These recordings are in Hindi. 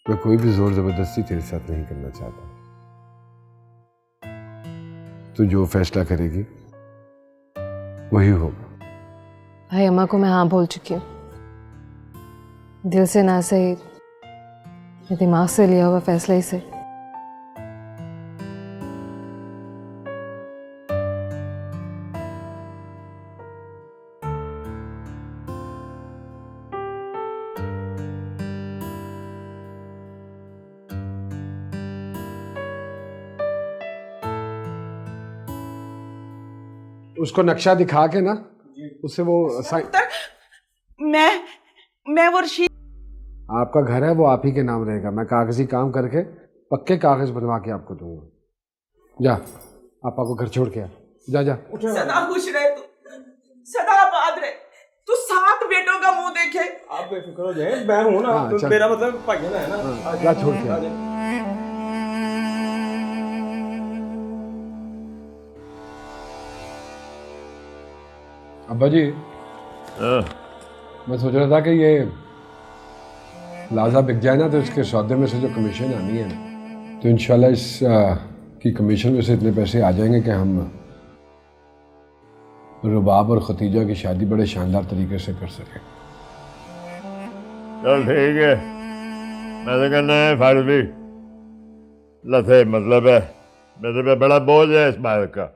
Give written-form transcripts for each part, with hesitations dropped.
मैं कोई भी जोर जबरदस्ती तेरे साथ नहीं करना चाहता। तू जो फैसला करेगी वही होगा। भाई अम्मा को मैं हाँ बोल चुकी हूँ। दिल से ना सही, दिमाग से लिया हुआ फैसला ही से। उसको नक्शा दिखा के ना उसे वो मैं वो रशीद, आपका घर है वो आप ही के नाम रहेगा। मैं कागजी काम करके पक्के कागज बनवा के आपको दूंगा। जा आपा को घर छोड़ के आ। जा जा। सदा खुश रहे तू, सदा आबाद रहे तू, 7 बेटों का मुंह देखे। आप बेफिक्र हो जाए, मैं हूं ना। हाँ, तो मेरा मतलब भाइयों है ना। हाँ, जा छोड़ के आ। अब्बा जी मैं सोच रहा था कि ये लाजा बिक जाए ना तो इसके सौदे में से जो कमीशन आनी है तो इंशाल्लाह इस की कमीशन में से इतने पैसे आ जाएंगे कि हम रुबाब और खतीजा की शादी बड़े शानदार तरीके से कर सकें। चल ठीक है, मैं तो कहना है फारिस भी लथे, मतलब है मेरे पे बड़ा बोझ है इस बात का।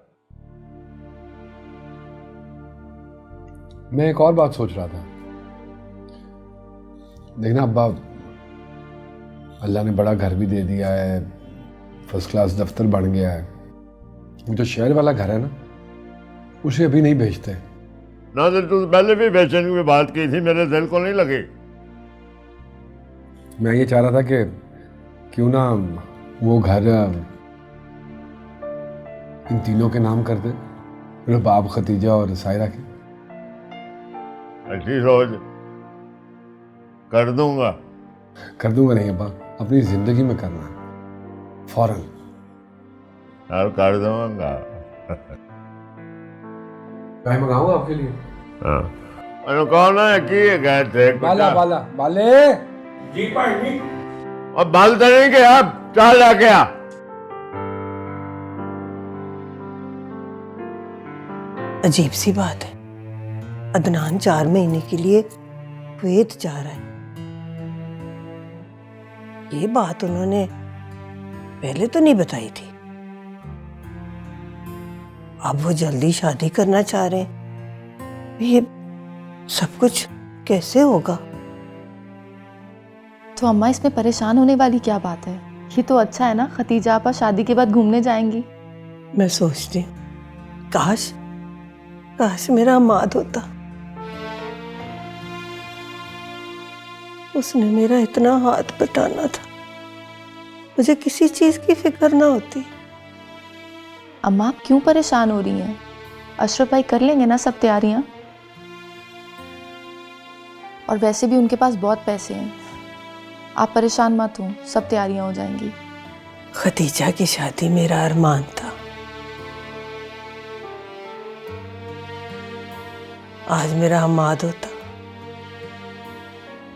मैं एक और बात सोच रहा था। देखना अब्बा, अल्लाह ने बड़ा घर भी दे दिया है, फर्स्ट क्लास दफ्तर बन गया है। वो जो शहर वाला घर है ना उसे अभी नहीं भेजते। ना तो तू पहले भी बेचैनी की बात की थी, मेरे दिल को नहीं लगी। मैं ये चाह रहा था कि क्यों ना वो घर इन तीनों के नाम कर दे, रुबाब, खतीजा और सायरा के। अच्छी सोच, कर दूंगा। कर दूंगा नहीं अब्बा, अपनी जिंदगी में करना है फौरन। और कर दूंगा। चाय मंगाऊंगा आपके लिए। हाँ, अरे कौन है की गए थे बाला बाला बाले। जी भाई जी। और बाल तो नहीं के आप चाह ला के आ। अजीब सी बात है, अदनान 4 महीने के लिए कुवैत जा रहा है। ये बात उन्होंने पहले तो नहीं बताई थी। अब वो जल्दी शादी करना चाह रहे हैं। ये सब कुछ कैसे होगा? तो अम्मा इसमें परेशान होने वाली क्या बात है? ये तो अच्छा है ना, खतीजा आपा शादी के बाद घूमने जाएंगी। मैं सोचती हूँ काश काश मेरा अम्माद होता। उसने मेरा इतना हाथ बटाना था, मुझे किसी चीज की फिक्र ना होती। अम्मा आप क्यों परेशान हो रही हैं? अशरफ भाई कर लेंगे ना सब तैयारियां। और वैसे भी उनके पास बहुत पैसे हैं, आप परेशान मत हो, सब तैयारियां हो जाएंगी। खतीजा की शादी मेरा अरमान था। आज मेरा हमाद होता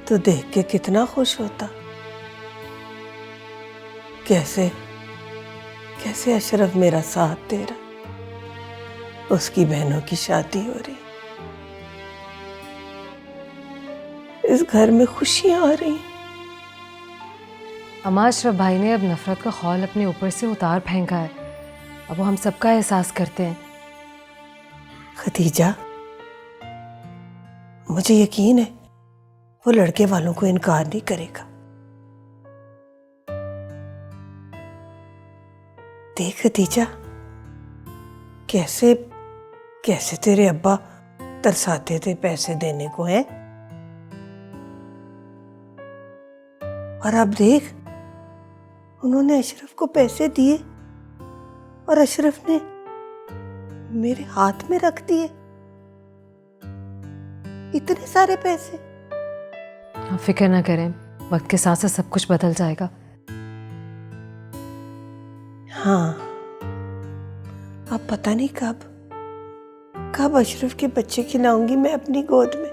तो देख के कितना खुश होता। कैसे कैसे अशरफ मेरा साथ दे रहा, उसकी बहनों की शादी हो रही, इस घर में खुशियां आ रही। अम्मा अशरफ भाई ने अब नफरत का खौल अपने ऊपर से उतार फेंका है। अब वो हम सबका एहसास करते हैं। खतीजा, मुझे यकीन है वो लड़के वालों को इनकार नहीं करेगा। देख खतीजा, कैसे कैसे तेरे अब्बा तरसाते थे पैसे देने को, हैं? और अब देख, उन्होंने अशरफ को पैसे दिए और अशरफ ने मेरे हाथ में रख दिए इतने सारे पैसे। आप फिक्र ना करें, वक्त के साथ साथ सब कुछ बदल जाएगा। हाँ, अब पता नहीं कब कब अशरफ के बच्चे खिलाऊंगी मैं अपनी गोद में।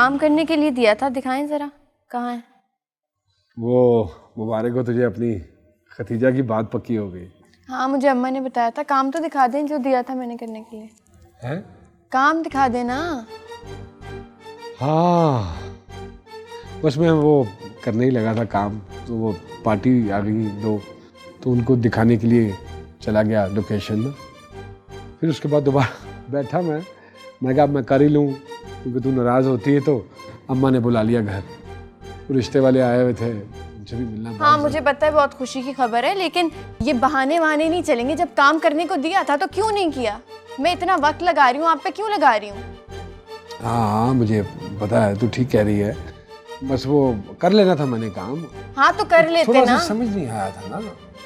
काम करने के लिए दिया था, दिखाएं ज़रा कहाँ है। वो मुबारक हो तुझे, अपनी खतीजा की बात पक्की हो गई। हाँ मुझे अम्मा ने बताया था। काम तो दिखा दें जो दिया था मैंने करने के लिए। हैं? काम दिखा देना। हाँ बस मैं वो करने ही लगा था काम, तो वो पार्टी आ गई दो, तो उनको दिखाने के लिए चला गया लोकेशन में। फिर उसके बाद दोबारा बैठा मैं कहा अब मैं कर ही लूँ, क्योंकि तू नाराज़ होती है। तो अम्मा ने बुला लिया घर, रिश्ते वाले आए हुए थे, उनसे भी मिलना। हाँ मुझे पता है, बहुत खुशी की खबर है, लेकिन ये बहाने वहाने नहीं चलेंगे। जब काम करने को दिया था तो क्यों नहीं किया? मैं इतना वक्त लगा रही हूँ आप पे, क्यों लगा रही हूँ? हाँ मुझे पता है, तू ठीक कह रही है, बस वो कर लेना था मैंने काम। हाँ तो कर लेते थोड़ा ना। सा समझ नहीं आया था ना।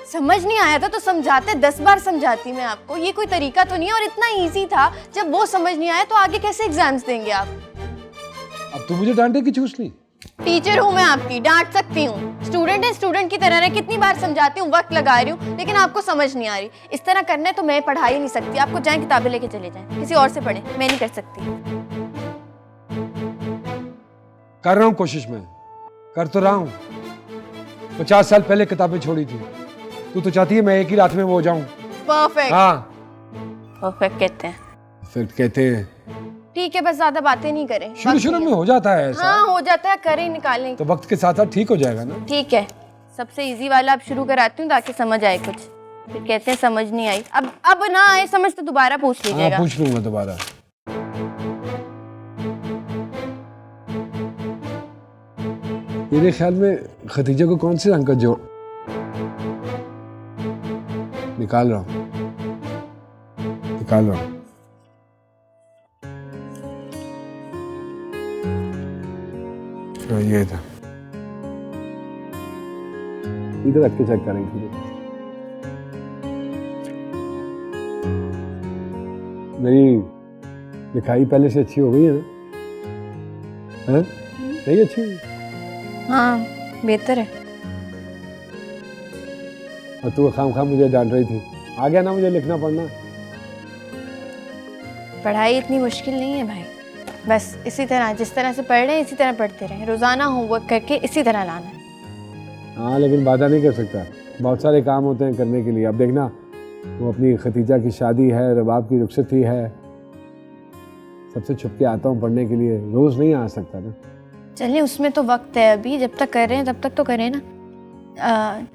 समझ नहीं आया था तो समझाते, 10 बार समझाती मैं आपको। ये कोई तरीका तो नहीं है, और इतना इजी था। जब वो समझ नहीं आया तो आगे कैसे एग्जाम्स देंगे आप? अब तू मुझे डांटे की चूसनी? टीचर हूँ मैं आपकी, डांट सकती हूँ। स्टूडेंट है, स्टूडेंट की तरह रहे। कितनी बार समझाती हूँ, वक्त लगा रही हूँ, लेकिन आपको समझ नहीं आ रही। इस तरह करना है तो मैं पढ़ा ही नहीं सकती। आपको जाएं किताबें लेके चले जाएं, किसी और से पढ़ें, मैं नहीं कर सकती। कर रहा हूँ कोशिश, मैं कर तो रहा हूँ। 50 साल पहले किताबें छोड़ी थी, तू तो चाहती है मैं एक ही रात में वो हो जाऊं। परफेक्ट। हाँ परफेक्ट कहते हैं। परफेक्ट कहते हैं। ठीक है, बस ज्यादा बातें नहीं करें। शुरू में हो जाता है ऐसा। हाँ हो जाता है, करें निकालें। तो वक्त के साथ साथ ठीक हो जाएगा ना। ठीक है, सबसे इजी वाला अब शुरू कराती हूँ ताकि समझ आए कुछ। फिर कहते हैं समझ नहीं आई। अब ना आए समझ तो दोबारा पूछ लीजिएगा। हाँ पूछ लूंगा दोबारा। मेरे ख्याल में खतीजा को कौन से रंग का जोड़ निकाल रहा हूँ। ये था, इधर रख के चेक करेंगे। मेरी लिखाई पहले से अच्छी हो गई है ना? हैं? नहीं अच्छी हुई? हाँ बेहतर है। और तू खाम मुझे डांट रही थी। आ गया ना मुझे लिखना पढ़ना? पढ़ाई इतनी मुश्किल नहीं है भाई, बस इसी तरह जिस तरह से पढ़ रहे हैं इसी तरह पढ़ते रहें। रोजाना होमवर्क करके इसी तरह लाना है। हाँ लेकिन बाधा नहीं कर सकता, बहुत सारे काम होते हैं करने के लिए। अब देखना, वो अपनी खतीजा की शादी है, रबाब की रुखसती है, सबसे छुप के आता हूँ पढ़ने के लिए, रोज नहीं आ सकता ना। चलिए उसमें तो वक्त है अभी, जब तक कर रहे हैं तब तक तो करें ना।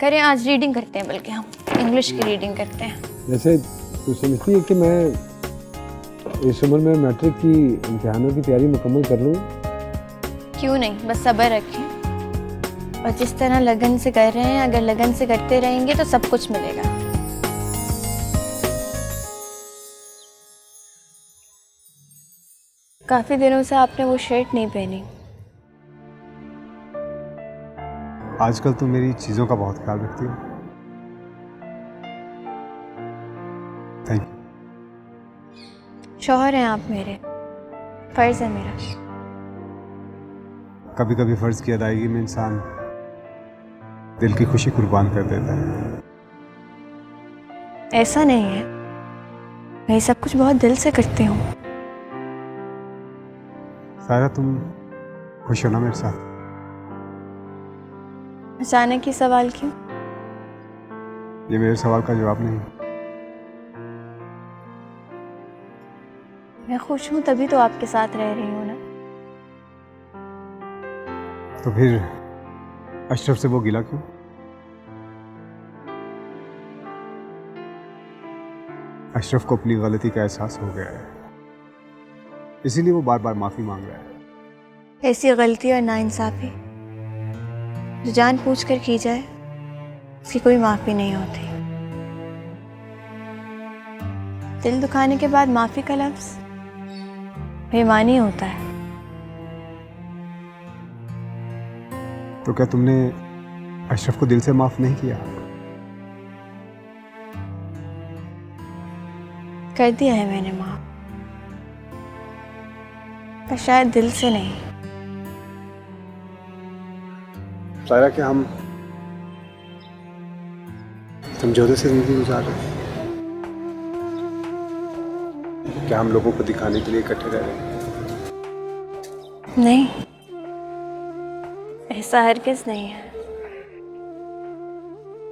करें, आज रीडिंग करते हैं, बल्कि हम इंग्लिश की रीडिंग करते हैं। जैसे तू समझती है कि मैं इस उम्र में मैट्रिक की इम्तिहानों की तैयारी मुकम्मल कर लूँ? क्यों नहीं, बस सब्र रखें और जिस तरह लगन से कर रहे हैं, अगर लगन से करते रहेंगे तो सब कुछ मिलेगा। काफी दिनों से आपने वो शर्ट नहीं पहनी। आजकल तो मेरी चीज़ों का बहुत ख्याल रखती हो। Thank you. शौहर हैं आप मेरे, फर्ज है मेरा। कभी कभी फ़र्ज़ की अदायगी में इंसान दिल की खुशी कुर्बान कर देता है। ऐसा नहीं है, मैं ये सब कुछ बहुत दिल से करती हूँ। सारा तुम खुश हो ना मेरे साथ? अचानक ही सवाल क्यों? ये मेरे सवाल का जवाब नहीं। मैं खुश हूँ तभी तो आपके साथ रह रही हूँ ना। तो फिर अशरफ से वो गिला क्यों? अशरफ को अपनी गलती का एहसास हो गया है, इसीलिए वो बार बार माफी मांग रहा है। ऐसी गलती और नाइंसाफी जो जान पूछ कर की जाए उसकी कोई माफी नहीं होती। दिल दुखाने के बाद माफी का लफ्ज बेईमानी होता है। तो क्या तुमने अशरफ को दिल से माफ नहीं किया? कर दिया है मैंने माफ, पर शायद दिल से नहीं। सायरा, क्या हम समझौते से जिंदगी गुजार रहे हैं? क्या हम लोगों को दिखाने के लिए इकट्ठे रह रहे हैं? नहीं, ऐसा हरगिज़ नहीं है।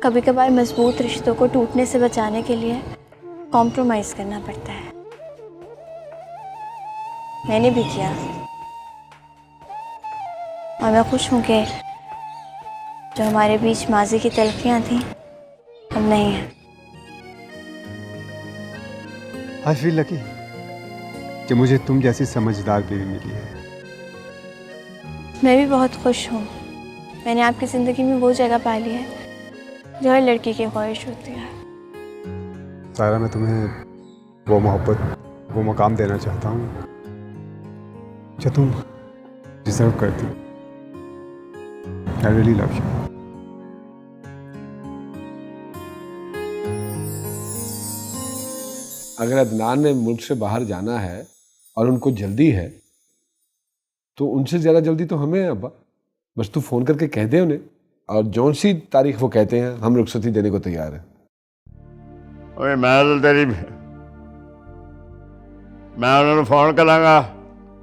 कभी कभार मजबूत रिश्तों को टूटने से बचाने के लिए कॉम्प्रोमाइज़ करना पड़ता है। मैंने भी किया और मैं खुश हूँ कि जो हमारे बीच माजी की तलखियाँ थीं अब नहीं हैं। आई फील लकी कि मुझे तुम जैसी समझदार बीवी मिली है। मैं भी बहुत खुश हूँ। मैंने आपकी ज़िंदगी में वो जगह पा ली है जो हर लड़की की ख्वाहिश होती है। सायरा, मैं तुम्हें वो मोहब्बत, वो मकाम देना चाहता हूँ जो तुम डिजर्व करती हो। I really love you. अगर अदनान ने मुल्क से बाहर जाना है और उनको जल्दी है तो उनसे ज़्यादा जल्दी तो हमें है अब्बा। बस तू फ़ोन करके कह दे उन्हें, और जौन सी तारीख वो कहते हैं हम रुखसती देने को तैयार हैं। ओए मैं उन्होंने फ़ोन करांगा,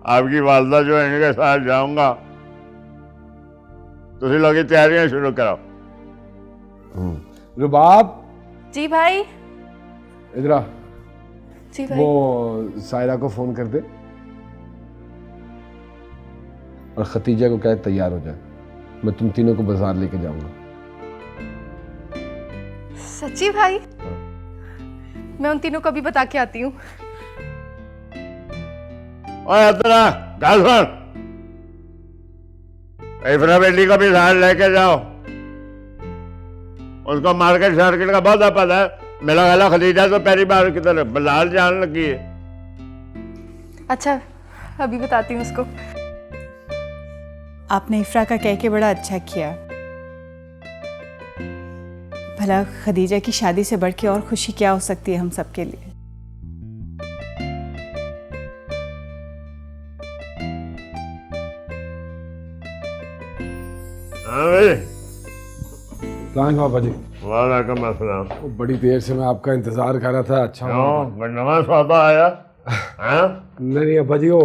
आपकी वालदा जो है इनके साथ जाऊंगा। तुसी लोग तैयारियां शुरू कराओ। रुबाब, जी भाई। इधर आ। जी भाई। वो सायरा को फ़ोन कर दे और खतीजा को कहे तैयार हो जाए। मैं तुम तीनों को बाजार लेके जाऊंगा। सच्ची भाई? मैं उन तीनों को भी बता के आती हूँ। ओए इतना गाल सुन, इफ्रा बेटी को भी साथ लेके जाओ। उसको मार्केट शार्केट का बहुत पता है। मेरा गला खतीजा तो पहली बार की तरह बाजार जाने लगी है। अच्छा, अभी बताती हूँ उसको। आपने इफ्रा का कह के बड़ा अच्छा किया। भला खदीजा की शादी से बढ़ के और खुशी क्या हो सकती है हम सबके लिए। हाँ भाई। पापा जी। वालेकुम अस्सलाम। बड़ी देर से मैं आपका इंतजार कर रहा था। अच्छा नवा सौदा आया? नहीं अब्बा जी, वो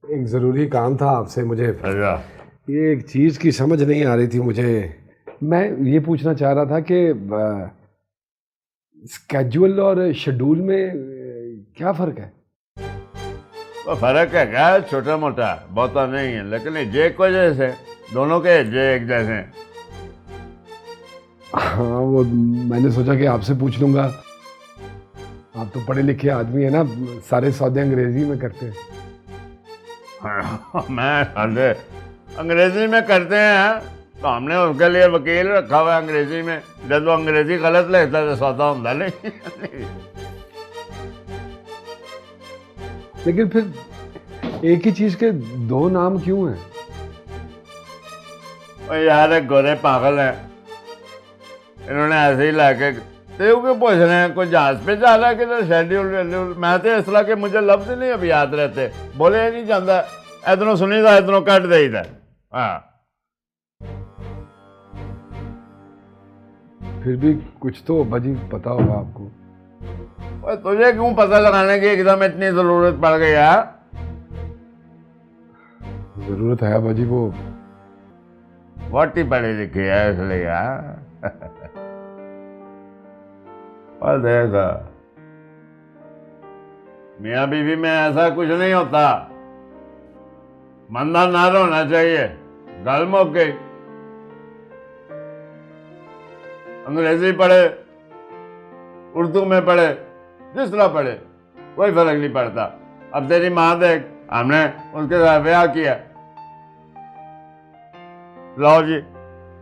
एक ज़रूरी काम था आपसे मुझे। अच्छा। ये एक चीज़ की समझ नहीं आ रही थी मुझे। मैं ये पूछना चाह रहा था कि स्केड्यूल और शेड्यूल में क्या फ़र्क है? तो फर्क है क्या? छोटा मोटा बहुता नहीं है, लेकिन जे को जैसे दोनों के जे एक जैसे हैं। हाँ, वो मैंने सोचा कि आपसे पूछ लूँगा। आप तो पढ़े लिखे आदमी है ना, सारे सौदे अंग्रेजी में करते हैं। मैं अंग्रेजी में करते हैं तो हमने उसके लिए वकील रखा हुआ है अंग्रेजी में। जब वो अंग्रेजी गलत लिखता तो सौदा होता नहीं। लेकिन फिर एक ही चीज़ के दो नाम क्यों हैं? यार एक गोरे पागल है, इन्होंने ऐसे ही लाके क्यों पूछ रहे हैं कोई जहाज पे जा रहा है कि शेड्यूल। मैं तो इस तरह के मुझे लफ्ज नहीं अभी याद रहते, बोले नहीं जाता। इधरों सुनी था इधरों कट दे। हाँ, फिर भी कुछ तो अब्बा जी पता होगा आपको। तुझे क्यों पता लगाने की एकदम इतनी जरूरत पड़ गई है? जरूरत है अब्बा जी, वो ही पढ़ी लिखी है इसलिए यार। और देखा, मियाँ बीवी में ऐसा कुछ नहीं होता। मंदा ना होना चाहिए। गल मुक गई। अंग्रेजी पढ़े, उर्दू में पढ़े, जिस तरह पढ़े कोई फर्क नहीं पड़ता। अब तेरी माँ देख, हमने उसके साथ ब्याह किया। लो जी,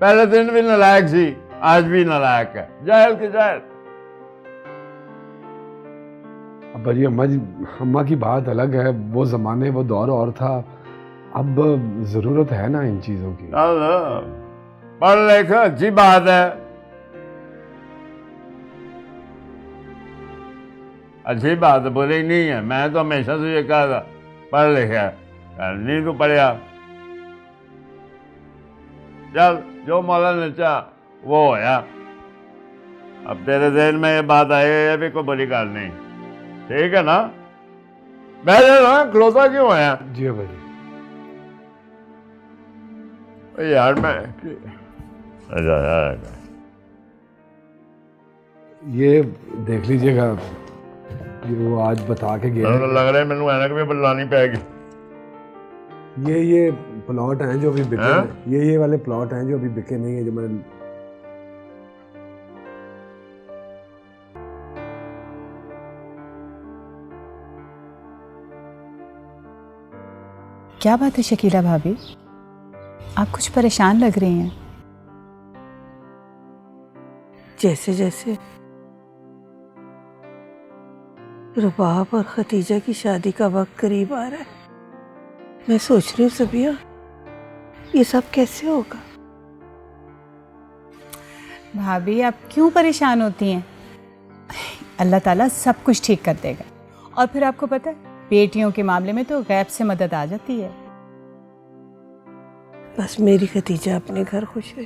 पहले दिन भी नालायक थी, आज भी नालायक है। जाहिल की जाहिल। अब्बा जी, अम्मा की बात अलग है। वो जमाने, वो दौर और था। अब जरूरत है ना इन चीजों की। पढ़ लिख अच्छी बात है, अच्छी बात है, बुरी नहीं है। मैं तो हमेशा से ये कहा था पढ़ लिखा, नहीं तो पढ़िया। चल, जो मौला ने चाहा वो होया। अब तेरे ज़हन में ये बात आई है, ये भी कोई बड़ी गल नहीं, ठीक है ना? बैठ जा, खलोता क्यों है? जी अब्बा जी। यार मैं ये देख लीजिएगा, ये वो आज बता के गया है। लग रहा है मैंने ऐनक भी बदलानी पैगी। ये प्लॉट हैं जो अभी बिके हाँ? नहीं। ये वाले प्लॉट हैं जो अभी बिके नहीं है, जो मैं क्या बात है शकीला भाभी, आप कुछ परेशान लग रही हैं। जैसे जैसे रुबाब और खतीजा की शादी का वक्त करीब आ रहा है, मैं सोच रही हूँ सबिया, ये सब कैसे होगा। भाभी आप क्यों परेशान होती हैं, अल्लाह ताला सब कुछ ठीक कर देगा। और फिर आपको पता है, बेटियों के मामले में तो गैब से मदद आ जाती है। बस मेरी खतीजा अपने घर खुश है,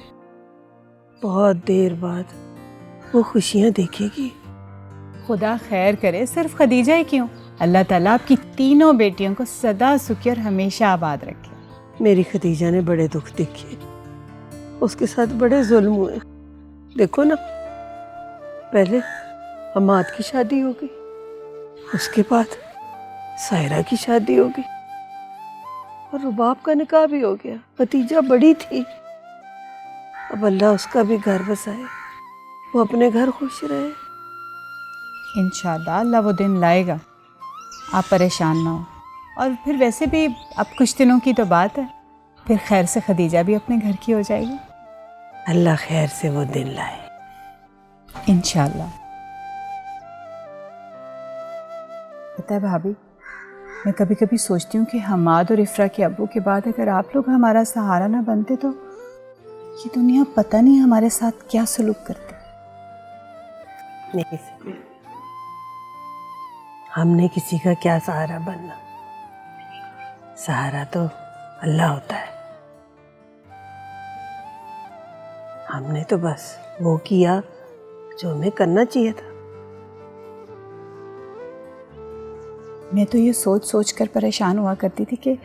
बहुत देर बाद वो खुशियाँ देखेगी। खुदा खैर करे, सिर्फ खदीजा ही क्यों, अल्लाह ताला आपकी तीनों बेटियों को सदा सुखी और हमेशा आबाद रखे। मेरी खतीजा ने बड़े दुख देखे, उसके साथ बड़े जुल्म हुए। देखो ना, पहले हमाद की शादी हो गई, उसके बाद सायरा की शादी हो गई और रुबाब का निकाह भी हो गया। खतीजा बड़ी थी, अब अल्लाह उसका भी घर बसाए, वो अपने घर खुश रहे। इंशाल्लाह अल्लाह वो दिन लाएगा, आप परेशान ना हो। और फिर वैसे भी अब कुछ दिनों की तो बात है, फिर खैर से खदीजा भी अपने घर की हो जाएगी। अल्लाह खैर से वो दिन लाए इंशाल्लाह। पता है भाभी, मैं कभी कभी सोचती हूँ कि हमाद और इफ्रा के अब्बू के बाद अगर आप लोग हमारा सहारा ना बनते तो ये दुनिया पता नहीं हमारे साथ क्या सलूक करती। नहीं, हमने किसी का क्या सहारा बनना, सहारा तो अल्लाह होता है। हमने तो बस वो किया जो हमें करना चाहिए था। मैं तो ये सोच सोच कर परेशान हुआ करती थी कि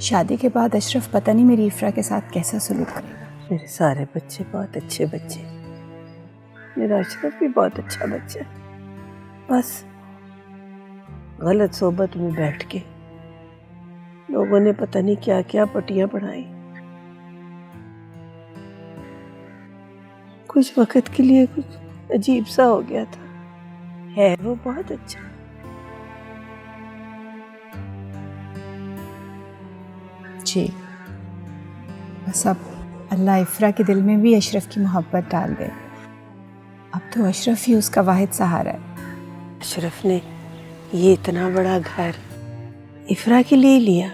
शादी के बाद अशरफ पता नहीं मेरी इफ्रा के साथ कैसा सलूक करेगा। मेरे सारे बच्चे बहुत अच्छे बच्चे, मेरा अशरफ भी बहुत अच्छा बच्चा है। बस गलत सोबत में बैठ के लोगों ने पता नहीं क्या क्या पटियां पढ़ाई। कुछ वक्त के लिए कुछ अजीब सा हो गया था, है वो बहुत अच्छा। जी, बस अब अल्लाह इफ्रा के दिल में भी अशरफ की मोहब्बत डाल दे। अब तो अशरफ ही उसका वाहिद सहारा है। अशरफ ने ये इतना बड़ा घर इफ्रा के लिए लिया,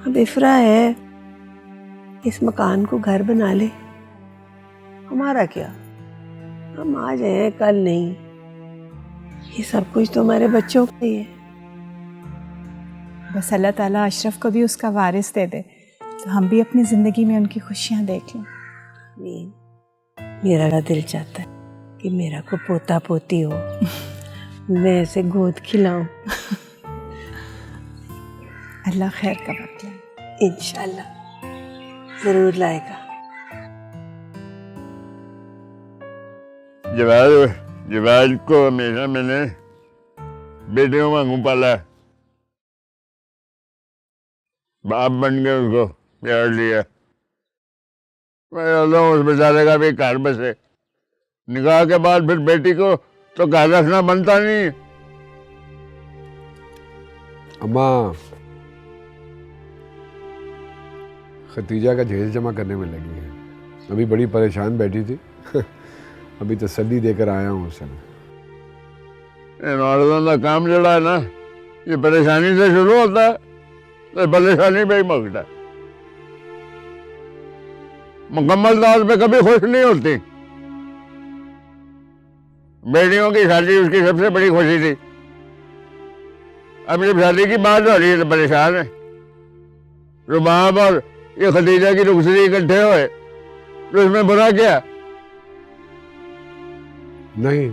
अब इफ्रा है, इस मकान को घर बना ले, हमारा क्या, हम आज हैं कल नहीं, ये सब कुछ तो हमारे बच्चों का ही है। बस अल्लाह ताला अशरफ को भी उसका वारिस दे दे तो हम भी अपनी ज़िंदगी में उनकी खुशियाँ देख लें। मेरा दिल चाहता है कि मेरा को पोता पोती हो, मैं ऐसे गोद खिलाऊं। अल्लाह खैर का वक्त लाए। इंशाल्लाह जरूर लाएगा। जवाद को हमेशा मैंने बेटियों वांगू पाला है, बाप बन के उसको प्यार लिया। मैं चाहता हूँ उस बेचारे का भी घर बसे। निकाह के बाद फिर बेटी को तो घर रखना बनता नहीं। अम्मा खतीजा का जहेज जमा करने में लगी है, अभी बड़ी परेशान बैठी थी। अभी तसल्ली देकर आया हूँ उसे। औरतों का काम जड़ा है ना, ये परेशानी से शुरू होता है तो परेशानी पे ही मुकता है। मुकम्मल तौर पे कभी खुश नहीं होती। बेटियों की शादी उसकी सबसे बड़ी खुशी थी, अब जब शादी की बात हो रही है तो परेशान है। रुबाब और ये खदीजा की रुखसती इकट्ठे हुए तो इसमें बुरा क्या? नहीं,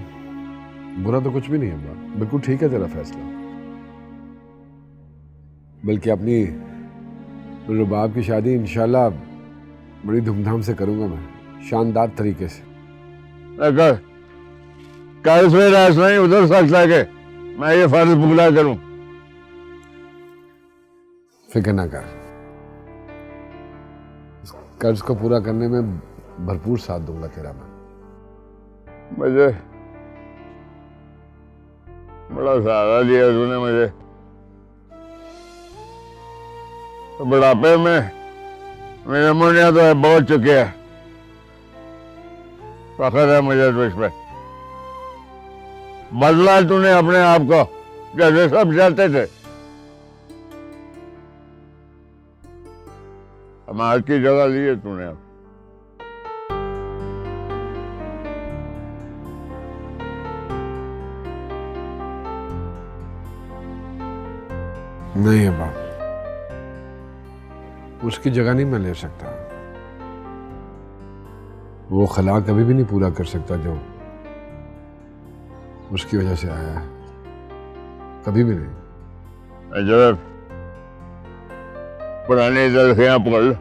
बुरा तो कुछ भी नहीं है, बिल्कुल ठीक है तेरा फैसला। बल्कि अपनी रुबाब की शादी इंशाल्लाह बड़ी धूमधाम से करूंगा मैं, शानदार तरीके से। अगर कल से रास नहीं उधर सकता के मैं ये फर्ज पूरा करूं। फिक्र ना कर, इस कर्ज को पूरा करने में भरपूर साथ दूंगा तेरा मैं। मुझे बड़ा सहारा दिया तूने मुझे। तो बुढ़ापे में मेरे मुन्निया तो बहुत चुके हैं। फख्र है मुझे तुझ पे। बदला तूने अपने आप को, जैसे सब चाहते थे। हमारे की जगह ली है तूने अब। नहीं अब्बा, उसकी जगह नहीं मैं ले सकता। वो खला कभी भी नहीं पूरा कर सकता जो उसकी वजह से आया है, कभी भी नहीं। अजब पुरानी जल्दियां पकड़ लो।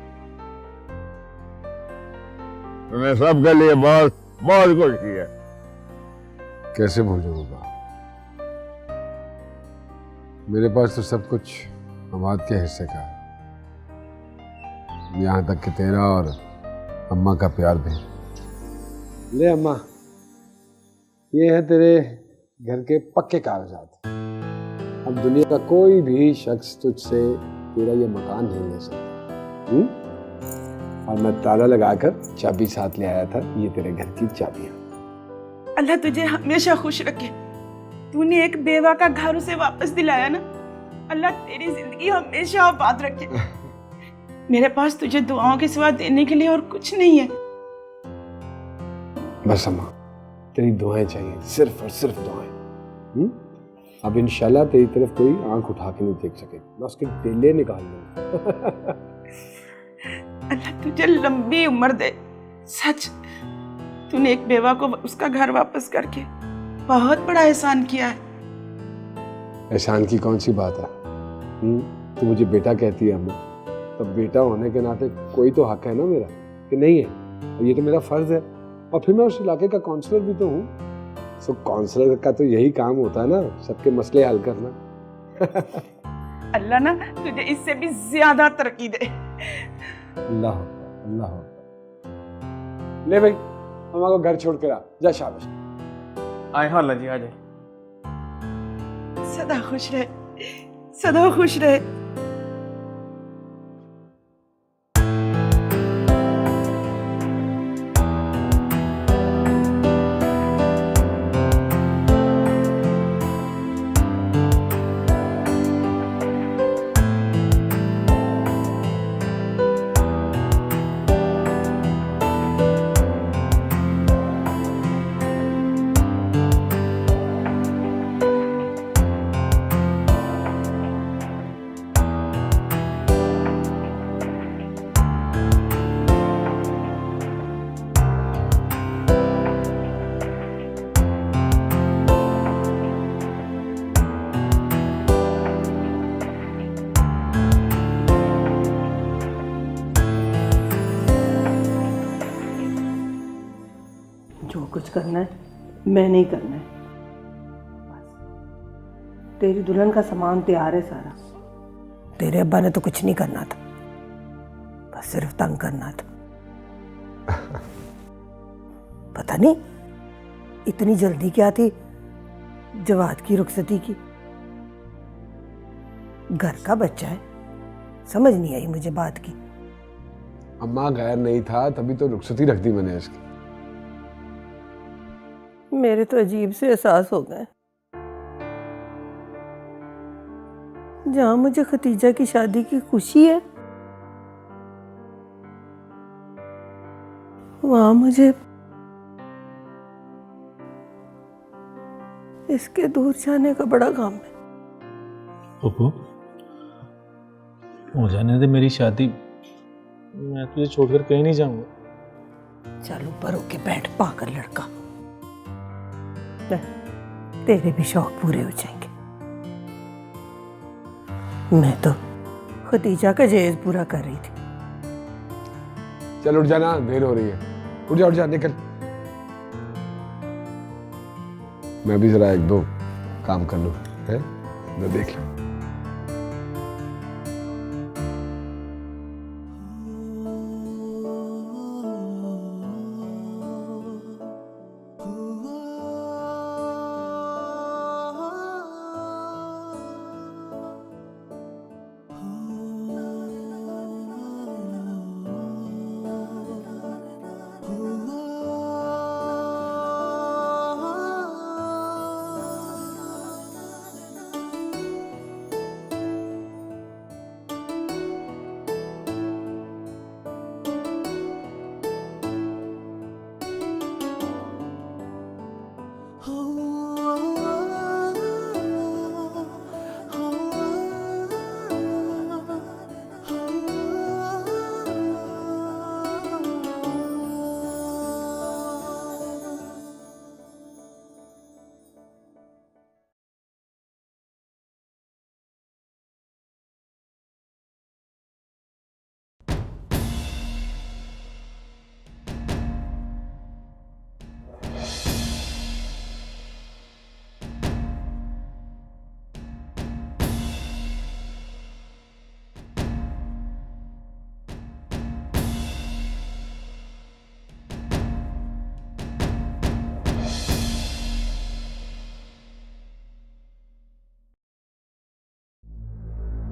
तुमने सबके लिए बहुत बहुत कुछ किया। कैसे भूल जाऊंगा? मेरे पास तो सब कुछ अमाद के हिस्से का है, यहाँ तक कि तेरा और अम्मा का प्यार भी। ले अम्मा, ये है तेरे घर के पक्के कागजात। अब दुनिया का कोई भी शख्स तुझसे तेरा ये मकान नहीं ले सकता। और मैं ताला लगाकर चाबी साथ ले आया था, ये तेरे घर की चाबियां। अल्लाह तुझे हमेशा खुश रखे। तूने एक बेवा का घर उसे वापस दिलाया ना, अल्लाह तेरी जिंदगी हमेशा आबाद रखे। मेरे पास तुझे दुआओं के सिवा देने के लिए और कुछ नहीं है। बस अम्मा, तेरी दुआएं चाहिए, सिर्फ और सिर्फ दुआएं। अब इंशाल्लाह तेरी तरफ कोई आंख उठा के नहीं देख सके, मैं उसके डेले निकाल लूंगा। अल्लाह तुझे लंबी उम्र दे। सच, तूने एक बेवा को उसका घर वापस करके बहुत बड़ा एहसान किया है। एहसान की कौन सी बात है? तू मुझे बेटा कहती है अम्मा, तब बेटा होने के नाते कोई तो हक है ना मेरा, कि नहीं है? और ये तो मेरा फर्ज है। और फिर मैं उस इलाके का काउंसलर भी तो हूँ। सो काउंसलर का तो यही काम होता है ना, सबके मसले हल करना। अल्लाह ना तुझे इससे भी ज्यादा तरक्की दे। अल्लाह अल्लाह। ले भाई, अम्मा को घर छोड़ कर आ जा। शाबाश। आए हाँ अल्लाह जी, आ जाए। सदा खुश रहे, सदा खुश रहे। जो कुछ करना है मैं नहीं करना है। बस तेरी दुल्हन का सामान तैयार है सारा। तेरे अब्बा ने तो कुछ नहीं करना था, बस सिर्फ तंग करना था। पता नहीं इतनी जल्दी क्या थी जवाद की रुखसती की। घर का बच्चा है, समझ नहीं आई मुझे बात की। अम्मा गैर नहीं था तभी तो रुखसती रख दी मैंने इसकी। मेरे तो अजीब से एहसास हो गए। जहां मुझे खतीजा की शादी की खुशी है, वहां मुझे इसके दूर जाने का बड़ा गम है। पप्पू, हो जाने दे मेरी शादी, मैं तुझे छोड़कर कहीं नहीं जाऊंगा। चल ऊपर होके बैठ पागल लड़का, तेरे भी शौक पूरे हो जाएंगे। मैं तो खतीजा का जहेज पूरा कर रही थी। चल उठ जाना, देर हो रही है। उठ जा निकल। मैं भी जरा एक दो काम कर लूँ, है मैं देख लूँ।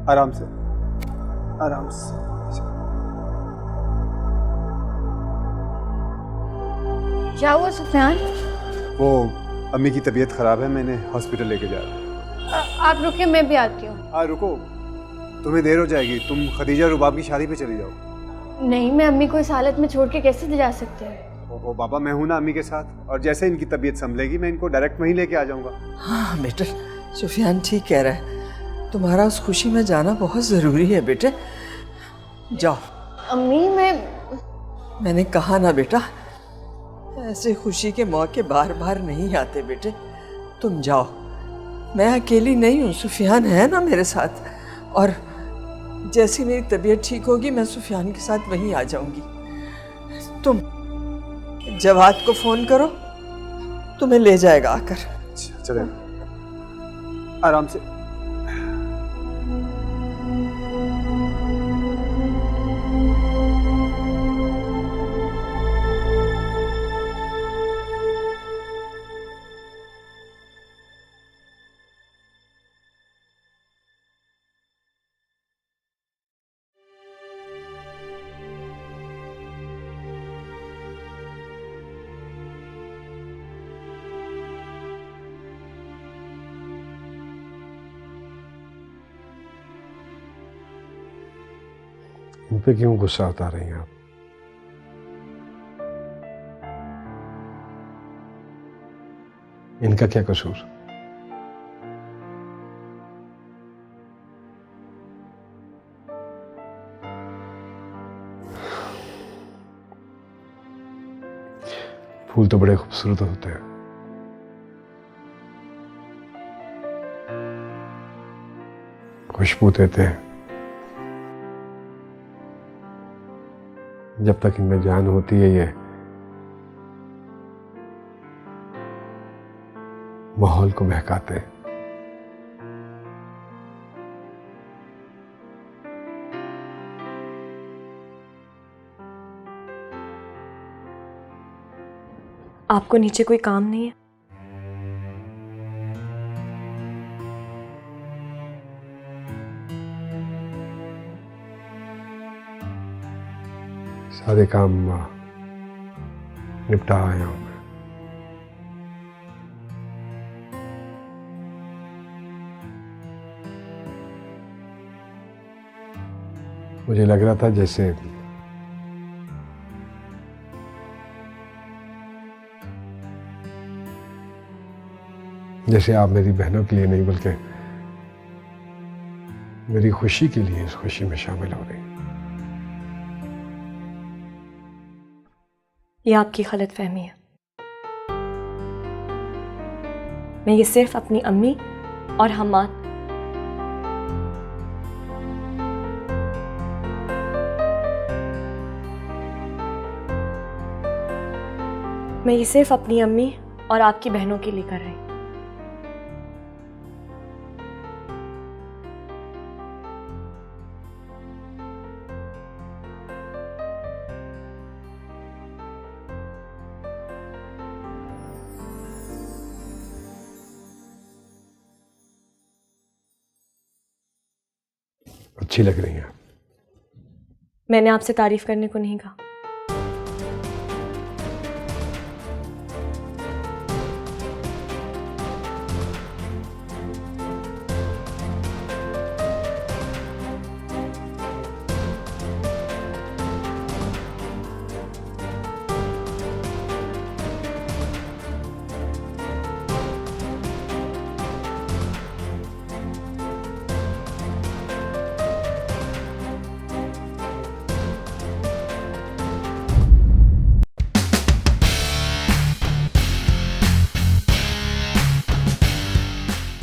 आराम से, आराम से। क्या हुआ सुफियान? वो अम्मी की तबीयत खराब है, मैंने हॉस्पिटल लेके जा रहा हूँ। आप रुकिए, मैं भी आती हूँ। हाँ रुको, तुम्हें देर हो जाएगी। तुम खदीजा रुबाब की शादी पे चली जाओ। नहीं, मैं अम्मी को इस हालत में छोड़ के कैसे जा सकती हूँ? ओहो बाबा, मैं हूँ ना अम्मी के साथ, और जैसे इनकी तबीयत संभलेगी मैं इनको डायरेक्ट वहीं लेके आ जाऊँगा। हाँ बेटे, सुफियान ठीक कह रहा है। तुम्हारा उस खुशी में जाना बहुत ज़रूरी है बेटे। जाओ। अम्मी मैंने कहा ना बेटा, ऐसे खुशी के मौके बार बार नहीं आते बेटे। तुम जाओ, मैं अकेली नहीं हूँ, सुफियान है ना मेरे साथ। और जैसी मेरी तबीयत ठीक होगी मैं सुफियान के साथ वहीं आ जाऊंगी। तुम जवाद को फ़ोन करो, तुम्हें ले जाएगा आकर। चले, आराम से। इन पे क्यों गुस्सा उतार रही हैं आप? इनका क्या कसूर? फूल तो बड़े खूबसूरत होते हैं, खुशबू देते हैं। जब तक इनमें जान होती है ये माहौल को बहकाते हैं। आपको नीचे कोई काम नहीं है? सारे काम निपटा आया हूं मैं। मुझे लग रहा था जैसे आप मेरी बहनों के लिए नहीं बल्कि मेरी खुशी के लिए इस खुशी में शामिल हो रही। ये आपकी गलतफहमी है। मैं ये सिर्फ अपनी अम्मी और हम्माद मैं ये सिर्फ अपनी अम्मी और आपकी बहनों के लिए कर रही हूँ। अच्छी लग रही हैं। मैंने आपसे तारीफ करने को नहीं कहा।